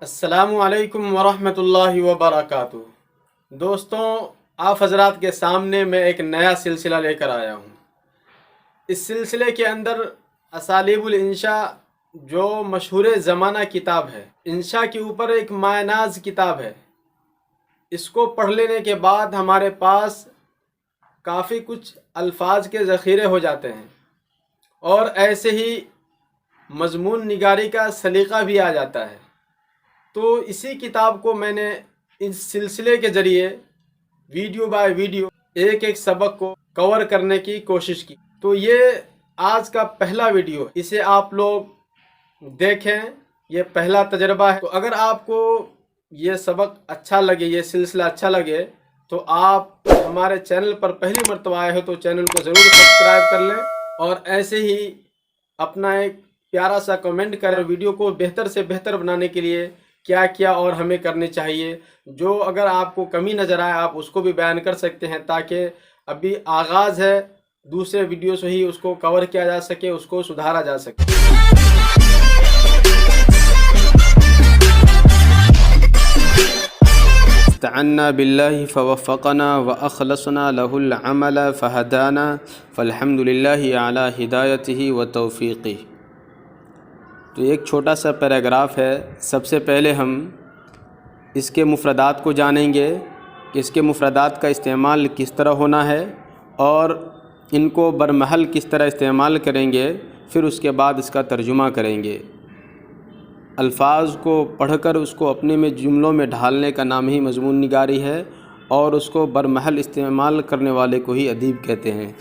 السلام علیکم ورحمۃ اللہ وبرکاتہ۔ دوستوں، آپ حضرات کے سامنے میں ایک نیا سلسلہ لے کر آیا ہوں۔ اس سلسلے کے اندر اسالیب الانشاء جو مشہور زمانہ کتاب ہے، انشاء کے اوپر ایک مایہ ناز کتاب ہے، اس کو پڑھ لینے کے بعد ہمارے پاس کافی کچھ الفاظ کے ذخیرے ہو جاتے ہیں، اور ایسے ہی مضمون نگاری کا سلیقہ بھی آ جاتا ہے۔ تو اسی کتاب کو میں نے اس سلسلے کے ذریعے ویڈیو بائی ویڈیو ایک ایک سبق کو کور کرنے کی کوشش کی۔ تو یہ آج کا پہلا ویڈیو، اسے آپ لوگ دیکھیں، یہ پہلا تجربہ ہے۔ تو اگر آپ کو یہ سبق اچھا لگے، یہ سلسلہ اچھا لگے، تو آپ ہمارے چینل پر پہلی مرتبہ آئے ہو تو چینل کو ضرور سبسکرائب کر لیں، اور ایسے ہی اپنا ایک پیارا سا کمنٹ کریں۔ ویڈیو کو بہتر سے بہتر بنانے کے لیے کیا کیا اور ہمیں کرنی چاہیے، جو اگر آپ کو کمی نظر آئے آپ اس کو بھی بیان کر سکتے ہیں، تاکہ ابھی آغاز ہے، دوسرے ویڈیو سے ہی اس کو کور کیا جا سکے، اس کو سدھارا جا سکے۔ استعنا باللہ فوفقنا واخلصنا له العمل فهدانا فالحمد للہ علی ہدایتہ وتوفیقہ۔ تو ایک چھوٹا سا پیراگراف ہے۔ سب سے پہلے ہم اس کے مفردات کو جانیں گے، اس کے مفردات کا استعمال کس طرح ہونا ہے، اور ان کو برمحل کس طرح استعمال کریں گے، پھر اس کے بعد اس کا ترجمہ کریں گے۔ الفاظ کو پڑھ کر اس کو اپنے میں جملوں میں ڈھالنے کا نام ہی مضمون نگاری ہے، اور اس کو برمحل استعمال کرنے والے کو ہی ادیب کہتے ہیں۔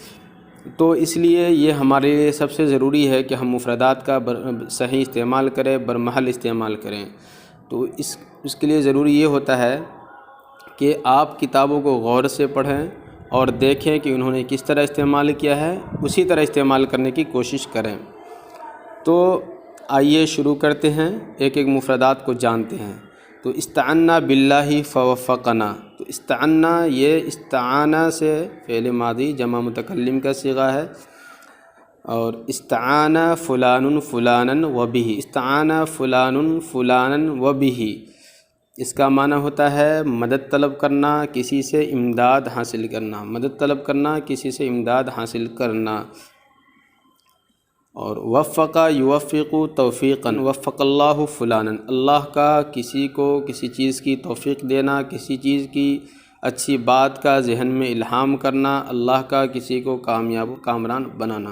تو اس لیے یہ ہمارے لیے سب سے ضروری ہے کہ ہم مفردات کا صحیح استعمال کریں، برمحل استعمال کریں۔ تو اس کے لیے ضروری یہ ہوتا ہے کہ آپ کتابوں کو غور سے پڑھیں اور دیکھیں کہ انہوں نے کس طرح استعمال کیا ہے، اسی طرح استعمال کرنے کی کوشش کریں۔ تو آئیے شروع کرتے ہیں، ایک ایک مفردات کو جانتے ہیں۔ تو استعنا باللہ فوفقنا، تو استعنا یہ استعانہ سے فعل ماضی جمع متکلم کا صیغہ ہے، اور استعانہ فلان فلانا وبہ، استعانہ فلان فلانا وبہ، اس کا معنی ہوتا ہے مدد طلب کرنا، کسی سے امداد حاصل کرنا، مدد طلب کرنا، کسی سے امداد حاصل کرنا۔ اور وفق یوفق توفیقا، وفق اللہ فلانا، اللہ کا کسی کو کسی چیز کی توفیق دینا، کسی چیز کی اچھی بات کا ذہن میں الہام کرنا، اللہ کا کسی کو کامیاب کامران بنانا۔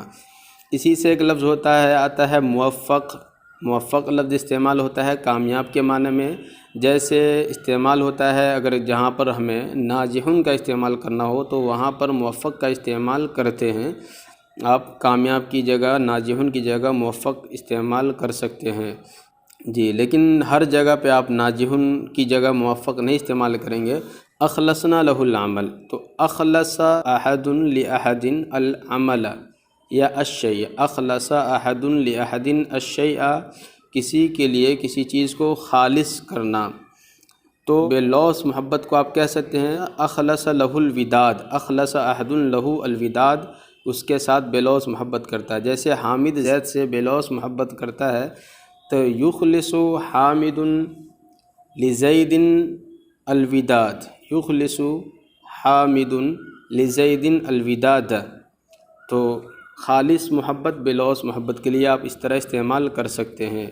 اسی سے ایک لفظ ہوتا ہے، آتا ہے موفق۔ موفق لفظ استعمال ہوتا ہے کامیاب کے معنی میں، جیسے استعمال ہوتا ہے اگر جہاں پر ہمیں ناجحن کا استعمال کرنا ہو تو وہاں پر موفق کا استعمال کرتے ہیں۔ آپ کامیاب کی جگہ ناجحن کی جگہ موفق استعمال کر سکتے ہیں جی، لیکن ہر جگہ پہ آپ ناجحن کی جگہ موفق نہیں استعمال کریں گے۔ اخلصنا لہ العمل، تو اخلص احد لاحد العمل یا الشیء، اخلص احد لاحد الشیء، کسی کے لیے کسی چیز کو خالص کرنا۔ تو بے لوث محبت کو آپ کہہ سکتے ہیں اخلص لہ الوداد، اخلص احد لہ الوداد، اس کے ساتھ بے لوث محبت کرتا ہے۔ جیسے حامد زید سے بے لوث محبت کرتا ہے، تو یخلص حامد لزید الوداد، یخلص حامد لزید الوداد۔ تو خالص محبت، بے لوث محبت کے لیے آپ اس طرح استعمال کر سکتے ہیں۔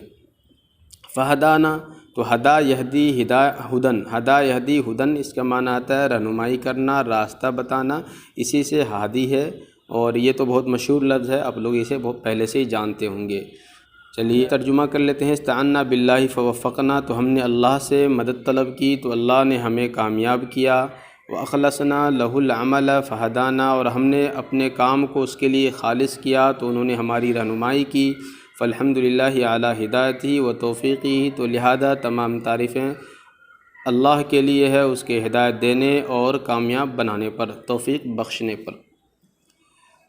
فہدانا، تو ہدا یہدی ہدن، ہدا یہدی ہدن، اس کا معنی آتا ہے رہنمائی کرنا، راستہ بتانا، اسی سے ہادی ہے، اور یہ تو بہت مشہور لفظ ہے، آپ لوگ اسے بہت پہلے سے ہی جانتے ہوں گے۔ چلیے ترجمہ کر لیتے ہیں۔ استعنا باللہ فوفقنا، تو ہم نے اللہ سے مدد طلب کی تو اللہ نے ہمیں کامیاب کیا۔ واخلصنا لہ العمل فہدانا، اور ہم نے اپنے کام کو اس کے لیے خالص کیا تو انہوں نے ہماری رہنمائی کی۔ فالحمد للہ علی ہدایتہ و توفیقہ، تو لہذا تمام تعریفیں اللہ کے لیے ہے، اس کے ہدایت دینے اور کامیاب بنانے پر، توفیق بخشنے پر۔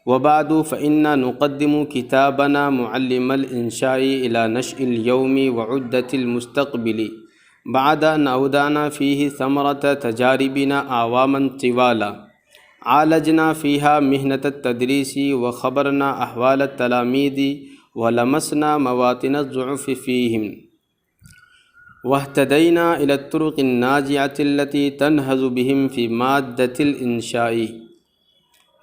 وبعد فإنا نقدم كتابنا معلم الإنشاء إلى نشء اليوم وعدة المستقبل بعد أن أودعنا فيه ثمرة تجاربنا أعواما طوالا عالجنا فيها مهنة التدريس وخبرنا أحوال التلاميذ ولمسنا مواطن الضعف فيهم۔ وَاهْتَدَيْنَا إِلَى الطُّرُقِ النَّاجِعَةِ الَّتِي تَنْهَضُ بِهِمْ فِي مَادَّةِ الْإِنشَاءِ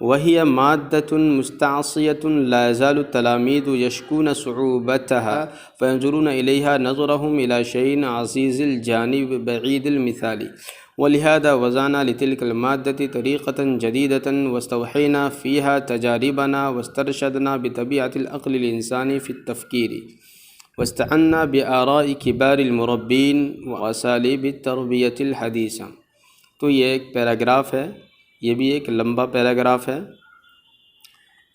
وَهِيَ مَادَّةٌ مُسْتَعْصِيَةٌ لَا يَزَالُ التَّلَامِيذُ يَشْكُونَ صُعُوبَتَهَا فَيَنْظُرُونَ إِلَيْهَا نَظْرَهُمْ إِلَى شَيْءٍ عَزِيزِ الْجَانِبِ بَعِيدِ الْمِثَالِ وَلِهَذَا وَضَعْنَا لِتِلْكَ الْمَادَّةِ طَرِيقَةً جَدِيدَةً وَاسْتَوْحَيْنَا فِيهَا تَجَارِبَنَا وَاسْتَرْشَدْنَا بِطَبِيعَةِ الْعَقْلِ الْإِنسَانِ فِي التَّفْكِيرِ واستعنا بآراء كبار المربين وأساليب التربية الحديثة۔ تو یہ ایک پیراگراف ہے، یہ بھی ایک لمبا پیراگراف ہے۔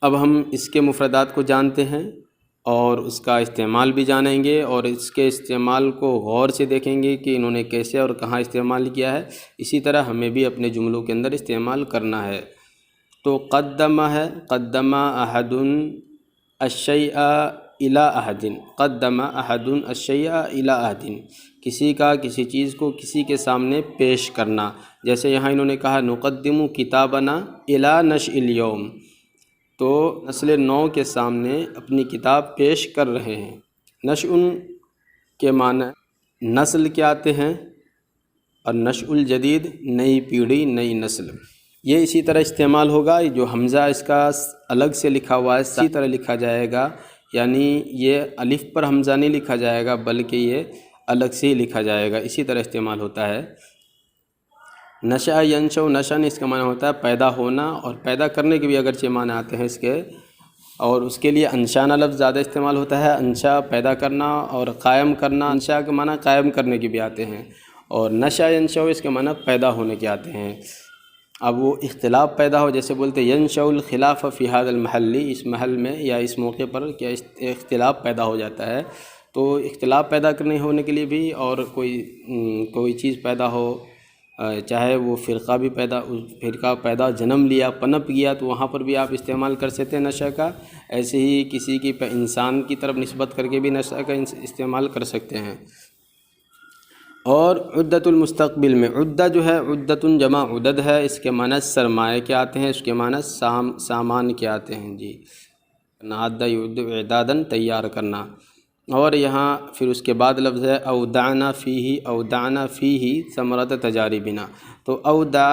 اب ہم اس کے مفردات کو جانتے ہیں اور اس کا استعمال بھی جانیں گے، اور اس کے استعمال کو غور سے دیکھیں گے کہ انہوں نے کیسے اور کہاں استعمال کیا ہے۔ اسی طرح ہمیں بھی اپنے جملوں کے اندر استعمال کرنا ہے۔ تو قدم ہے، قدم احد الشیء الی احد، قدم احد الشیء الی احد، کسی کا کسی چیز کو کسی کے سامنے پیش کرنا۔ جیسے یہاں انہوں نے کہا نقدم کتابنا الی نشء الیوم، تو نسل نو کے سامنے اپنی کتاب پیش کر رہے ہیں۔ نشء کے معنی نسل کے آتے ہیں، اور نشء الجدید نئی پیڑھی، نئی نسل۔ یہ اسی طرح استعمال ہوگا، جو حمزہ اس کا الگ سے لکھا ہوا ہے اسی طرح لکھا جائے گا، یعنی یہ الف پر حمزہ نہیں لکھا جائے گا بلکہ یہ الگ سے ہی لکھا جائے گا، اسی طرح استعمال ہوتا ہے۔ نشأ ینشأ، نشأ اس کا معنی ہوتا ہے پیدا ہونا، اور پیدا کرنے کے بھی اگرچہ معنی آتے ہیں اس کے، اور اس کے لیے انشانہ لفظ زیادہ استعمال ہوتا ہے۔ انشا پیدا کرنا، اور قائم کرنا، انشا کے معنی قائم کرنے کے بھی آتے ہیں، اور نشأ ینشأ اس کے معنی پیدا ہونے کے آتے ہیں۔ اب وہ اختلاف پیدا ہو، جیسے بولتے ینشأ الخلاف فی ھذا المحل، اس محل میں یا اس موقع پر کیا اختلاف پیدا ہو جاتا ہے۔ تو اختلاف پیدا کرنے ہونے کے لیے بھی، اور کوئی چیز پیدا ہو، چاہے وہ فرقہ پیدا جنم لیا، پنپ گیا، تو وہاں پر بھی آپ استعمال کر سکتے ہیں نشأ کا۔ ایسے ہی کسی کی انسان کی طرف نسبت کر کے بھی نشأ کا استعمال کر سکتے ہیں۔ اور عدت المستقبل میں عدہ جو ہے، عدت جمع عدد ہے، اس کے معنی سرمایہ کے آتے ہیں، اس کے معنی سامان کے آتے ہیں جی۔ نعد یعد اعداداً، تیار کرنا۔ اور یہاں پھر اس کے بعد لفظ ہے اودعنا فیہ ثمرۃ تجاربنا، تو اودع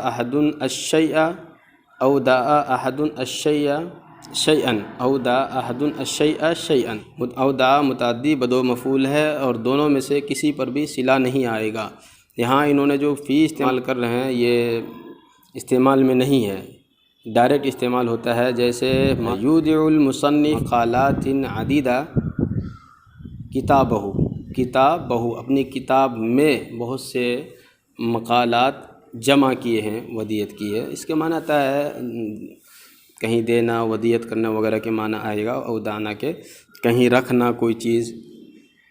احد الشیء، اودع احد الشیء شیئا، اودع احد الشیء شیئا، اودع متعدی بدو مفعول ہے، اور دونوں میں سے کسی پر بھی صلہ نہیں آئے گا۔ یہاں انہوں نے جو فی استعمال کر رہے ہیں یہ استعمال میں نہیں ہے، ڈائریکٹ استعمال ہوتا ہے۔ جیسے یودع المصنف مقالات عدیدہ کتابہ، اپنی کتاب میں بہت سے مقالات جمع کیے ہیں، ودیت کی ہے، اس کے معنی آتا ہے کہیں دینا، ودیت کرنا وغیرہ کے معنی آئے گا، اودانا کے کہیں رکھنا کوئی چیز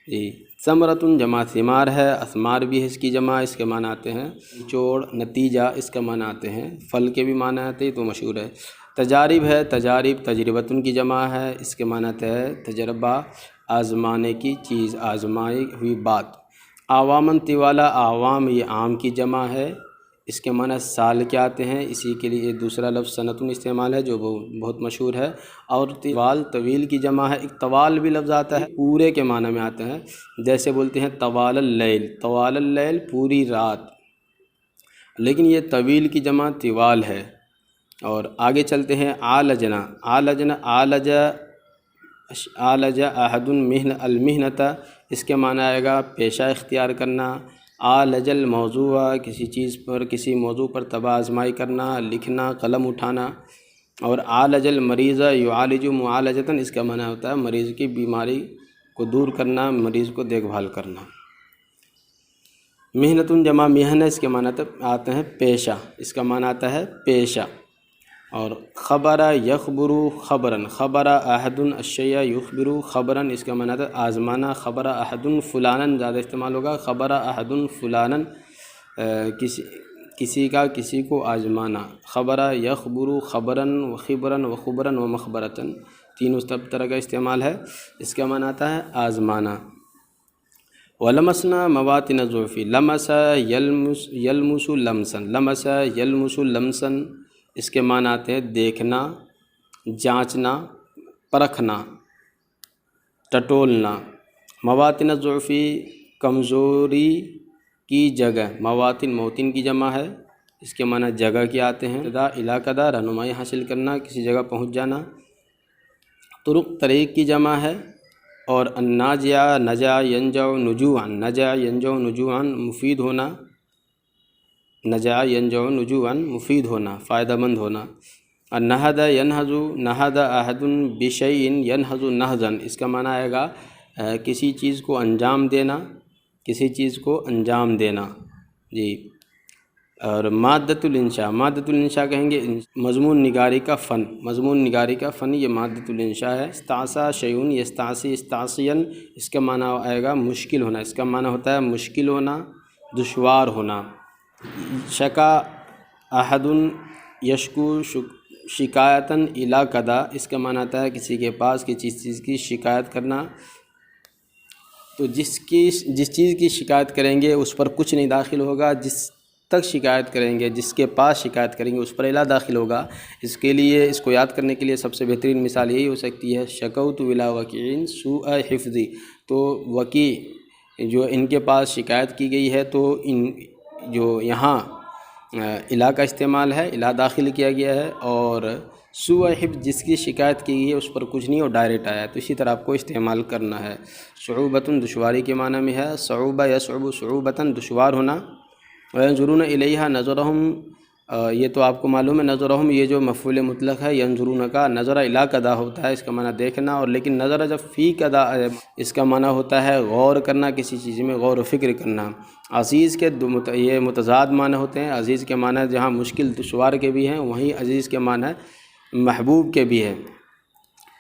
جی۔ ثمرۃ جمع ثمار ہے، اثمار بھی ہے اس کی جمع، اس کے معنی آتے ہیں نچوڑ، نتیجہ، اس کا معنی آتے ہیں پھل کے بھی معنی آتے ہیں، تو مشہور ہے۔ تجارب ہے، تجارب تجربتن کی جمع ہے، اس کے معنی آتے ہیں تجربہ، آزمانے کی چیز، آزمائی ہوئی بات۔ عوامن طوالا، عوام یہ عام کی جمع ہے، اس کے معنی سال کے آتے ہیں، اسی کے لیے دوسرا لفظ سنتن استعمال ہے جو بہت مشہور ہے۔ اور طوال طویل کی جمع ہے، ایک طوال بھی لفظ آتا ہے، پورے کے معنی میں آتے ہیں، جیسے بولتے ہیں طوال اللیل، طوال اللیل پوری رات، لیکن یہ طویل کی جمع طوال ہے۔ اور آگے چلتے ہیں عالجنا، عالج احد المحنت، اس کے معنی آئے گا پیشہ اختیار کرنا۔ عالج الموضوع، کسی چیز پر، کسی موضوع پر طبع آزمائی کرنا، لکھنا، قلم اٹھانا۔ اور عالج المریض یعالج معالجتاً، اس کا معنی ہوتا ہے مریض کی بیماری کو دور کرنا، مریض کو دیکھ بھال کرنا۔ محنت جمع محنہ، اس کے معنی آتے ہیں پیشہ، اس کا معنی آتا ہے پیشہ۔ اور خبر یخبر خبراً، خبر احد الشیء یخبر خبراً، اس کا معنی ہے آزمانا۔ خبر احد فلانا زیادہ استعمال ہوگا، خبر احد فلانا کسی کا کسی کو آزمانا۔ خبر یخبر خبراً وخبراً وخبراً ومخبرتاً، تینوں طرح کا استعمال ہے، اس کا معنی آتا ہے آزمانا۔ ولمسنا مواطن ضعف، لمس یلمس لمسا، لمس یلمس لمسا، اس کے معنی آتے ہیں دیکھنا، جانچنا، پرکھنا، ٹٹولنا۔ مواطن ضعف کمزوری کی جگہ، مواطن موطن کی جمع ہے، اس کے معنی جگہ کے آتے ہیں۔ ادا علاقہ رہنمائی حاصل کرنا، کسی جگہ پہنچ جانا۔ طرق طریق کی جمع ہے، اور الناجع نجا ینجع نجوعا، نجا ینجع نجوعا مفید ہونا، نجا ینجع نجوعا مفید ہونا، فائدہ مند ہونا۔ النہد ینہض، نہد احد بشیء ینہض نہضا، اس کا معنی آئے گا کسی چیز کو انجام دینا، کسی چیز کو انجام دینا جی۔ اور مادۃ الانشاء، مادۃ الانشاء کہیں گے مضمون نگاری کا فن، مضمون نگاری کا فن یہ مادۃ الانشاء ہے۔ استعصی شیء یستعصی استعصیا، اس کا معنی آئے گا مشکل ہونا، اس کا معنی ہوتا ہے مشکل ہونا، دشوار ہونا۔ شکا احد یشکو شکایتاً الی کذا، اس کا معنی آتا ہے کسی کے پاس کسی چیز کی شکایت کرنا۔ تو جس چیز کی شکایت کریں گے اس پر کچھ نہیں داخل ہوگا، جس تک شکایت کریں گے، جس کے پاس شکایت کریں گے اس پر الا داخل ہوگا۔ اس کے لیے، اس کو یاد کرنے کے لیے سب سے بہترین مثال یہی ہو سکتی ہے، شکوت الی وکیع سوء حفظی، تو وکیع جو ان کے پاس شکایت کی گئی ہے، تو ان جو یہاں الا کا استعمال ہے، الا داخل کیا گیا ہے، اور سوء حفظ جس کی شکایت کی گئی ہے اس پر کچھ نہیں اور ڈائریکٹ آیا ہے، تو اسی طرح آپ کو استعمال کرنا ہے۔ صعوبۃ دشواری کے معنی میں ہے، صعوبہ یصعب صعوبۃ دشوار ہونا۔ وینظرون الیہا نظرہم، یہ تو آپ کو معلوم ہے، نظرہم یہ جو مفعول مطلق ہے، ینظرون کا نظر الی کذا ہوتا ہے، اس کا معنی دیکھنا، اور لیکن نظر جب فی کذا اس کا معنی ہوتا ہے غور کرنا، کسی چیز میں غور و فکر کرنا۔ عزیز کے یہ متضاد معنی ہوتے ہیں، عزیز کے معنی جہاں مشکل دشوار کے بھی ہیں، وہیں عزیز کے معنی محبوب کے بھی ہیں،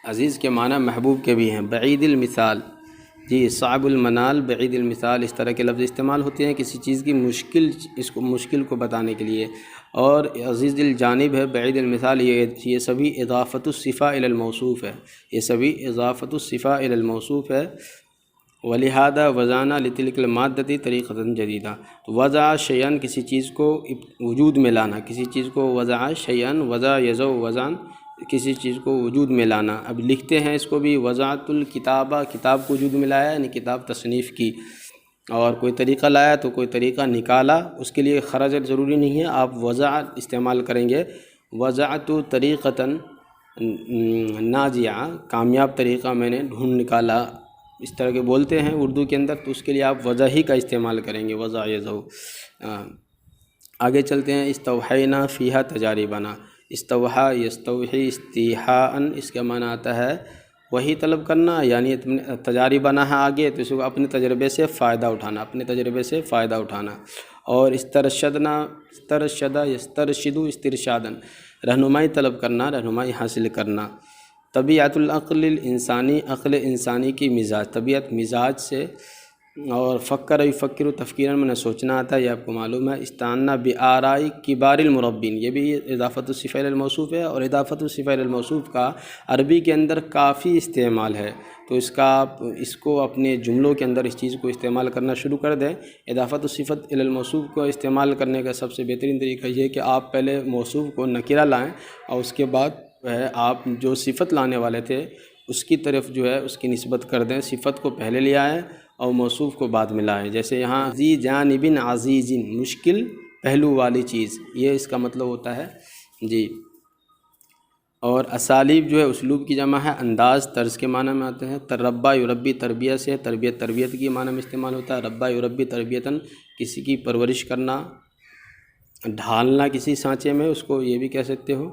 عزیز کے معنی محبوب کے بھی ہیں۔ بعید المثال جی، صعب المنال، بعید المثال، اس طرح کے لفظ استعمال ہوتے ہیں کسی چیز کی مشکل، اس کو مشکل کو بتانے کے لیے۔ اور عزیز الجانب ہے، بعید المثال، یہ سبھی اضافۃ الصفہ الی الموصوف ہے، یہ سبھی اضافۃ الصفہ الی الموصوف ہے۔ ولہذا وضعنا لتلک المادۃ طریقۃ جدیدہ، تو وضع شیئا کسی چیز کو وجود میں لانا، کسی چیز کو وضع شیئا، وضع یضع وضعا، کسی چیز کو وجود میں لانا۔ اب لکھتے ہیں اس کو بھی، وضعت الکتابہ، کتاب کو وجود میں لایا، یعنی کتاب تصنیف کی، اور کوئی طریقہ لایا تو کوئی طریقہ نکالا، اس کے لیے خرجت ضروری نہیں ہے، آپ وضع استعمال کریں گے۔ وضعت طریقتاً ناجعہ، کامیاب طریقہ میں نے ڈھونڈ نکالا، اس طرح کے بولتے ہیں اردو کے اندر، تو اس کے لیے آپ وضع ہی کا استعمال کریں گے، وضع یضع۔ آگے چلتے ہیں، استوحینا فیہا تجاربنا، استوحا یستوحی استیحاء، اس کا معنی آتا ہے وہی طلب کرنا، یعنی تجاربنا ہے آگے، تو اس کو اپنے تجربے سے فائدہ اٹھانا، اپنے تجربے سے فائدہ اٹھانا۔ اور استرشدنا، استرشدہ یسترشد استرشاداً، رہنمائی طلب کرنا، رہنمائی حاصل کرنا۔ طبیعت العقل الانسانی، عقل انسانی کی مزاج، طبیعت مزاج سے، اور فکر یفکر تفکیراً میں نے سوچنا آتا ہے، یہ آپ کو معلوم ہے۔ استعنا بآراء کبار المربین، یہ بھی اضافۃ الصفہ الی الموصوف ہے، اور اضافۃ الصفہ الی الموصوف کا عربی کے اندر کافی استعمال ہے، تو اس کو اپنے جملوں کے اندر اس چیز کو استعمال کرنا شروع کر دیں۔ اضافۃ الصفۃ الی الموصوف کو استعمال کرنے کا سب سے بہترین طریقہ یہ ہے کہ آپ پہلے موصوف کو نکرہ لائیں، اور اس کے بعد آپ جو صفت لانے والے تھے اس کی طرف جو ہے اس کی نسبت کر دیں، صفت کو پہلے لے آئیں اور موصوف کو بعد میں لائیں۔ جیسے یہاں ذی جانب عزیز، مشکل پہلو والی چیز، یہ اس کا مطلب ہوتا ہے جی۔ اور اسالیب جو ہے اسلوب کی جمع ہے، انداز طرز کے معنی میں آتے ہیں۔ تربا یربی، تربیت سے، تربیت تربیت کی معنی میں استعمال ہوتا ہے۔ ربا یربی تربیتاً، کسی کی پرورش کرنا، ڈھالنا کسی سانچے میں، اس کو یہ بھی کہہ سکتے ہو۔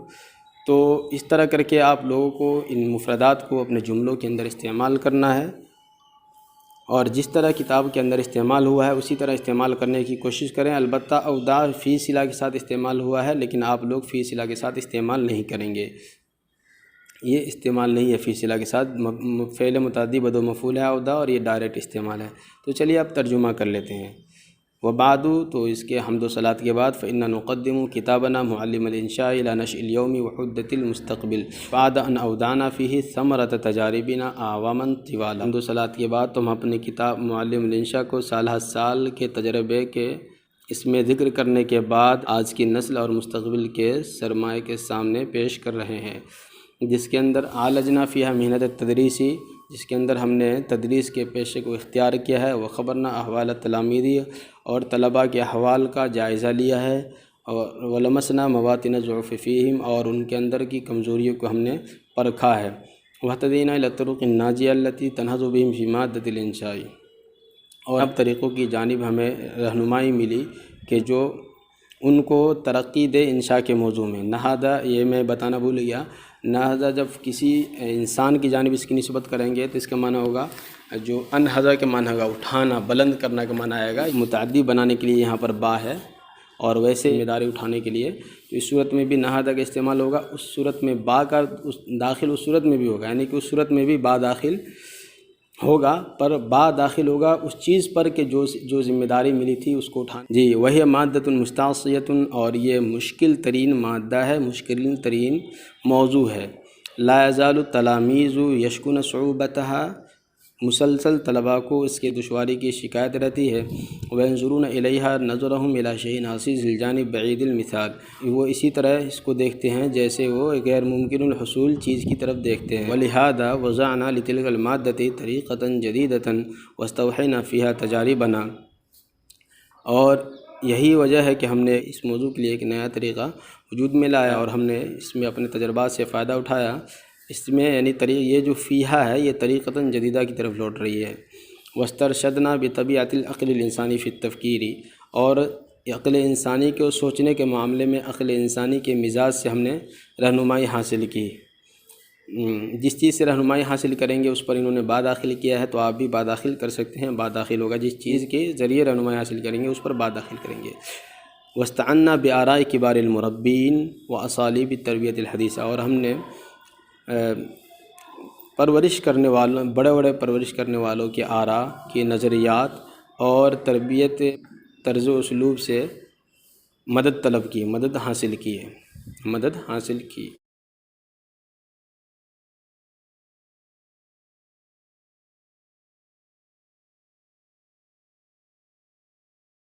تو اس طرح کر کے آپ لوگوں کو ان مفردات کو اپنے جملوں کے اندر استعمال کرنا ہے، اور جس طرح کتاب کے اندر استعمال ہوا ہے اسی طرح استعمال کرنے کی کوشش کریں۔ البتہ اودا فی صلہ کے ساتھ استعمال ہوا ہے، لیکن آپ لوگ فی صلہ کے ساتھ استعمال نہیں کریں گے، یہ استعمال نہیں ہے فی صلہ کے ساتھ، فعل متعدی بدو مفعول ہے اودا، اور یہ ڈائریکٹ استعمال ہے۔ تو چلیے اب ترجمہ کر لیتے ہیں۔ وبعد، تو اس کے حمد و صلاۃ کے بعد، فإنا نقدم کتابنا معلم الانشاء الى نشء اليوم وحدة المستقبل بعد ان اودعنا فيه ثمرة تجاربنا اعواما طوالا۔ حمد و صلاۃ کے بعد تو ہم اپنی کتاب معلم الانشاء کو سالہ سال کے تجربے کے اس میں ذکر کرنے کے بعد آج کی نسل اور مستقبل کے سرمایہ کے سامنے پیش کر رہے ہیں، جس کے اندر عالجنا فیہا محنت التدریسی، جس کے اندر ہم نے تدریس کے پیشے کو اختیار کیا ہے، وخبرنا احوال تلامیذی اور طلباء کے احوال کا جائزہ لیا ہے، اور ولمسنا مواطن ضعف فیہم اور ان کے اندر کی کمزوریوں کو ہم نے پرکھا ہے، وہتدینا الی الطرق الناجیہ التی تنہض بہم فی مادۃ الانشاء، اور اب طریقوں کی جانب ہمیں رہنمائی ملی کہ جو ان کو ترقی دے انشاء کے موضوع میں۔ نہادہ، یہ میں بتانا بھول گیا، نہادہ جب کسی انسان کی جانب اس کی نسبت کریں گے تو اس کا معنی ہوگا، جو انہضہ کے معنی ہوگا اٹھانا، بلند کرنا کا معنی آئے گا، متعدی بنانے کے لیے یہاں پر با ہے، اور ویسے ذمہ داری اٹھانے کے لیے تو اس صورت میں بھی نہادہ کا استعمال ہوگا، اس صورت میں با کا داخل اس صورت میں بھی ہوگا، یعنی کہ اس صورت میں بھی با داخل ہوگا، پر با داخل ہوگا اس چیز پر کہ جو ذمہ داری ملی تھی اس کو اٹھانا۔ جی، وہی مادۃ مستعصیۃ، اور یہ مشکل ترین مادہ ہے، مشکل ترین موضوع ہے۔ لا یزال التلامیذ یشکون صعوبتها، مسلسل طلباء کو اس کے دشواری کی شکایت رہتی ہے، وینظرون الیہا نظرہم الی شیء عزیز الجانب بعید المثال، وہ اسی طرح اس کو دیکھتے ہیں جیسے وہ غیر ممکن الحصول چیز کی طرف دیکھتے ہیں۔ ولہذا وضعنا لتلک المادۃ طریقۃ جدیدۃ واستوحینا فیہا تجاربنا، اور یہی وجہ ہے کہ ہم نے اس موضوع کے لیے ایک نیا طریقہ وجود میں لایا اور ہم نے اس میں اپنے تجربات سے فائدہ اٹھایا۔ اس میں یعنی یہ جو فیہا ہے یہ طریقۃ جدیدہ کی طرف لوٹ رہی ہے۔ واسترشدنا بطبیعۃ العقل الانسانی فی التفکیر، اور عقل انسانی کو سوچنے کے معاملے میں عقل انسانی کے مزاج سے ہم نے رہنمائی حاصل کی۔ جس چیز سے رہنمائی حاصل کریں گے اس پر انہوں نے با داخل کیا ہے، تو آپ بھی با داخل کر سکتے ہیں، با داخل ہوگا جس چیز کے ذریعے رہنمائی حاصل کریں گے اس پر با داخل کریں گے۔ واستعنا بآراء کبار المربین واسالیب التربیۃ الحدیثہ، اور ہم نے پرورش کرنے والوں، بڑے بڑے پرورش کرنے والوں کے آراء کے نظریات اور تربیت طرز و اسلوب سے مدد طلب کی، مدد حاصل کی۔